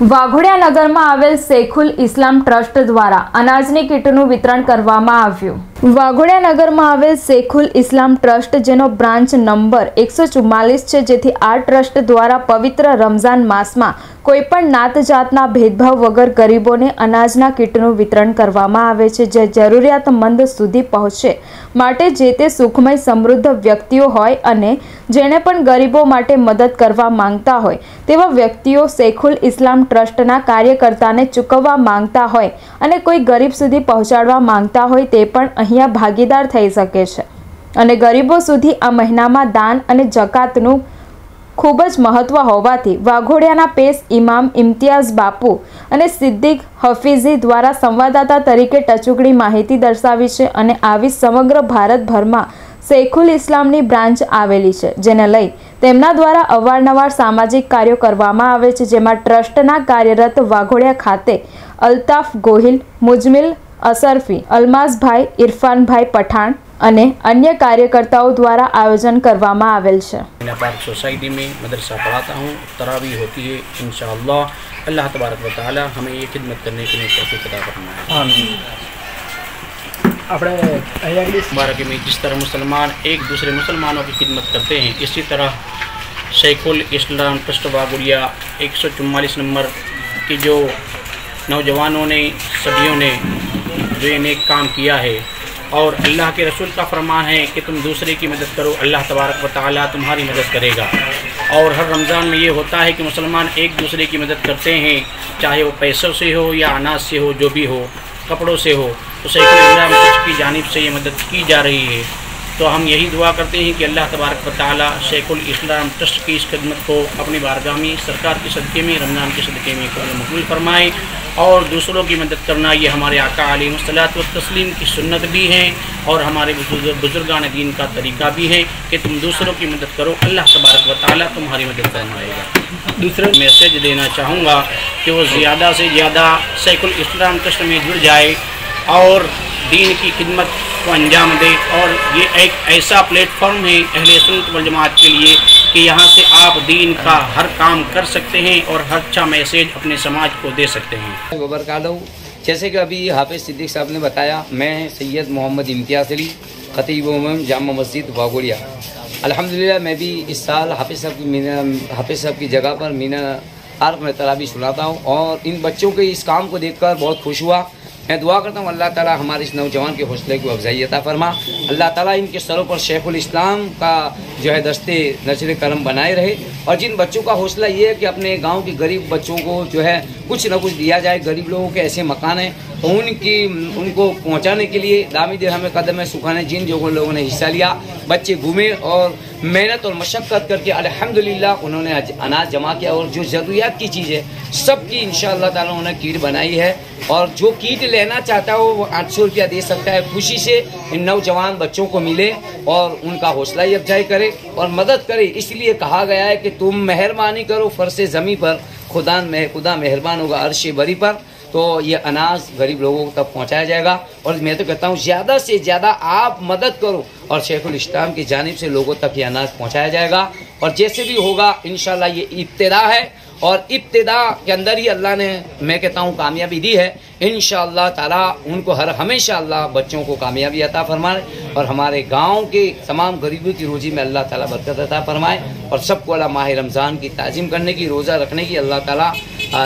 વાઘોડિયા નગરમાં આવેલ શેખુલ ઇસ્લામ ટ્રસ્ટ દ્વારા અનાજની કીટનું વિતરણ કરવામાં આવ્યું। વાઘોડિયા નગરમાં આવેલ શેખુલ ઇસ્લામ ટ્રસ્ટ જેનો બ્રાન્ચ નંબર 144 છે, જેથી આ ટ્રસ્ટ દ્વારા પવિત્ર રમઝાન માસમાં કોઈપણ નાત જાતના ભેદભાવ વગર ગરીબોને અનાજના કીટનું વિતરણ કરવામાં આવે છે, જે જરૂરિયાતમંદ સુધી પહોંચે માટે જે તે સુખમય સમૃદ્ધ વ્યક્તિઓ હોય અને જેણે પણ ગરીબો માટે મદદ કરવા માંગતા હોય તેવા વ્યક્તિઓ શેખુલ ઇસ્લામ ટ્રસ્ટના કાર્યકર્તાને ચૂકવવા માંગતા હોય અને કોઈ ગરીબ સુધી પહોંચાડવા માંગતા હોય તે પણ અહીંયા ભાગીદાર થઈ શકે છે અને ગરીબો સુધી આ મહિનામાં દાન અને જકાતનું ખૂબ જ મહત્વ હોવાથી વાઘોડિયાના પેશ ઇમામ ઇમ્તિયાઝ બાપુ અને સિદ્દીક હફીઝી દ્વારા સંવાદદાતા તરીકે ટચુકડી માહિતી દર્શાવી છે અને આવી સમગ્ર ભારતભરમાં શેખુલ ઇસ્લામની બ્રાન્ચ આવેલી છે, જેને લઈ તેમના દ્વારા અવારનવાર સામાજિક કાર્યો કરવામાં આવે છે, જેમાં ટ્રસ્ટના કાર્યરત વાઘોડિયા ખાતે અલ્તાફ ગોહિલ, મુજમિલ અસરફી, અલમાઝભાઈ, इरफानभाई पठान અને अन्य कार्यकर्ताओं द्वारा आयोजन કરવામાં આવેલ છે। पार्क सोसाइटी में मदरसा पढ़ाता हूँ, तरावी होती है। इंशाअल्लाह अल्लाह तबारक व तआला हमें ये खिदमत करने के लिए तौफीक अता फरमाए। आमीन। मुबारक में जिस तरह मुसलमान एक दूसरे मुसलमानों की खिदमत करते हैं, इसी तरह शैखुल इस्लाम ट्रस्ट वाघोडिया 144 नंबर के जो नौजवानों ने सदियों ने जो ये नेक काम किया है और अल्लाह के रसूल का फरमान है कि तुम दूसरे की मदद करो, अल्लाह तबारक व तआला तुम्हारी मदद करेगा। और हर रमज़ान में ये होता है कि मुसलमान एक दूसरे की मदद करते हैं, चाहे वो पैसों से हो या अनाज से हो, जो भी हो, कपड़ों से हो। तो शैखुल इस्लाम ट्रस्ट की जानिब से ये मदद की जा रही है। तो हम यही दुआ करते हैं कि अल्लाह तबारक व तआला शैखुल इस्लाम ट्रस्ट की इस खिदमत को अपनी बारगाह में सरकार के सदक़े में, रमज़ान के सदक़े में कबूल फरमाए। और दूसरों की मदद करना ये हमारे आका अलैहिस्सलातु वस्सलाम की सुन्नत भी है और हमारे बुजुर्गान दीन का तरीका भी है कि तुम दूसरों की मदद करो, अल्लाह तबारक व तआला तुम्हारी मदद फरमाएगा। दूसरा मैसेज देना चाहूँगा कि वो ज़्यादा से ज़्यादा शैखुल इस्लाम ट्रस्ट में जुड़ जाए और दीन की खिदमत को अंजाम दे। और ये एक ऐसा प्लेटफॉर्म है अहले सुन्नत वल जमात के लिए कि यहाँ से आप दीन का हर काम कर सकते हैं और हर अच्छा मैसेज अपने समाज को दे सकते हैं। जैसे कि अभी हाफिज़ सिद्दीक साहब ने बताया, मैं सैयद मोहम्मद इम्तियाज़ अली, खतीब उम्म जामा मस्जिद वाघोडिया। अल्हम्दुलिल्लाह मैं भी इस साल हाफिज़ साहब की जगह पर मीना पार्क में तरावी सुनाता हूँ और इन बच्चों के इस काम को देखकर बहुत खुश हुआ। मैं दुआ करता हूँ अल्लाह ताला हमारे इस नौजवान के हौसले को अफजाई अता फरमा, अल्लाह ताला इनके सरों पर शैखुल इस्लाम का जो है दस्ते नजर करम बनाए रहे। और जिन बच्चों का हौसला ये है कि अपने गांव के गरीब बच्चों को जो है कुछ न कुछ दिया जाए, गरीब लोगों के ऐसे मकान हैं तो उनको पहुंचाने के लिए दामी दिरहम में कदम सुखाने जिन लोगों ने हिस्सा लिया, बच्चे घूमे और मेहनत और मशक्क़त करके अल्हम्दुलिल्लाह उन्होंने अनाज जमा किया और जो ज़रूरियात की चीज़ है सबकी इंशाअल्लाह ताला उन्होंने किट बनाई है। और जो किट लेना चाहता हो वो 800 रुपया दे सकता है। खुशी से इन नौजवान बच्चों को मिले और उनका हौसला अफजाई करे और मदद करे। इसलिए कहा गया है कि तुम मेहरबानी करो फर्श ज़मीं पर, खुदा मेहरबान होगा अर्श बरी पर। तो ये अनाज गरीब लोगों तक पहुंचाया जाएगा। और मैं तो कहता हूँ ज़्यादा से ज़्यादा आप मदद करो और शैखुल इस्लाम की जानिब से लोगों तक ये अनाज पहुंचाया जाएगा। और जैसे भी होगा इंशाल्लाह ये इब्तिदा है और इब्तिदा के अंदर ही अल्लाह ने मैं कहता हूँ कामयाबी दी है। इंशाअल्लाह ताला उनको हमेशा अल्लाह बच्चों को कामयाबी अता फरमाए और हमारे गांव के तमाम गरीबों की रोज़ी में अल्लाह ताला बरकत अता फरमाए और सबको अल्लाह माह रमज़ान की ताज़ीम करने की, रोज़ा रखने की अल्लाह ताला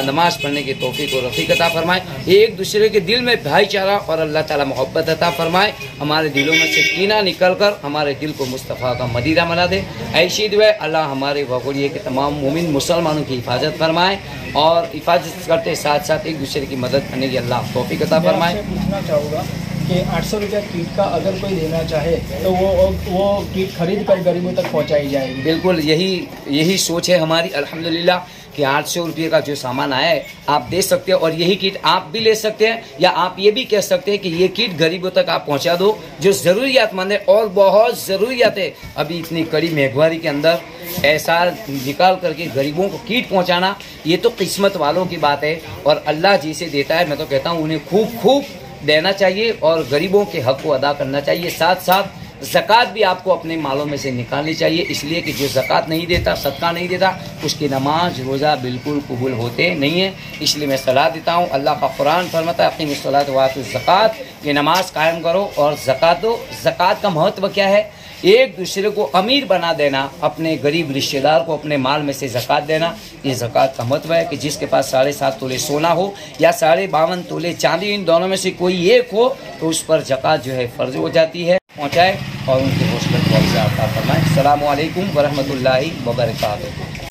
नमाज पढ़ने की तौफीक और रफ़ीक अता फरमाए। एक दूसरे के दिल में भाईचारा और अल्लाह ताला मोहब्बत अता फरमाए। हमारे दिलों में से कीना निकल कर हमारे दिल को मुस्तफ़ा का मदीना बना दे। ऐसी दुआ अल्लाह हमारे वाघोडिया के तमाम मोमिन मुसलमानों की हिफाजत फरमाए और हिफाजत करते साथ साथ एक दूसरे की मदद करने की अल्लाह तौफीक अता फरमाए। पूछना चाहूँगा कि 800 रुपया किट का अगर कोई देना चाहे तो वो किट खरीद कर गरीबों तक पहुँचाई जाएगी। बिल्कुल यही सोच है हमारी अल्हम्दुलिल्लाह कि 800 रुपये का जो सामान आया है आप दे सकते हैं और यही किट आप भी ले सकते हैं या आप ये भी कह सकते हैं कि ये किट गरीबों तक आप पहुंचा दो जो ज़रूरियातमंद है। और बहुत ज़रूरियात है अभी इतनी कड़ी महंगाई के अंदर ऐसा निकाल करके गरीबों को किट पहुंचाना, ये तो किस्मत वालों की बात है और अल्लाह जिसे देता है मैं तो कहता हूँ उन्हें खूब देना चाहिए और गरीबों के हक़ को अदा करना चाहिए। साथ साथ ज़कात भी आपको अपने मालों में से निकालनी चाहिए, इसलिए कि जो ज़कात नहीं देता, सदका नहीं देता, उसकी नमाज रोज़ा बिल्कुल कबूल होते नहीं है। इसलिए मैं सलाह देता हूँ, अल्लाह का कुरान फरमाता है अक़ीमुस्सलात व आतुज़ ज़कात, ये नमाज कायम करो और ज़कात दो। ज़कात का महत्व क्या है? एक दूसरे को अमीर बना देना, अपने गरीब रिश्तेदार को अपने माल में से ज़कात देना, ये ज़कात का महत्व है। कि जिसके पास 7.5 तोले सोना हो या 52.5 तोले चांदी, इन दोनों में से कोई एक हो तो उस पर ज़कात जो है फ़र्ज हो जाती है। पहुँचाए और उनके हौसले को अफ़ज़ा अता फरमाएं। अस्सलामु अलैकुम व रहमतुल्लाहि व बरकातुहू।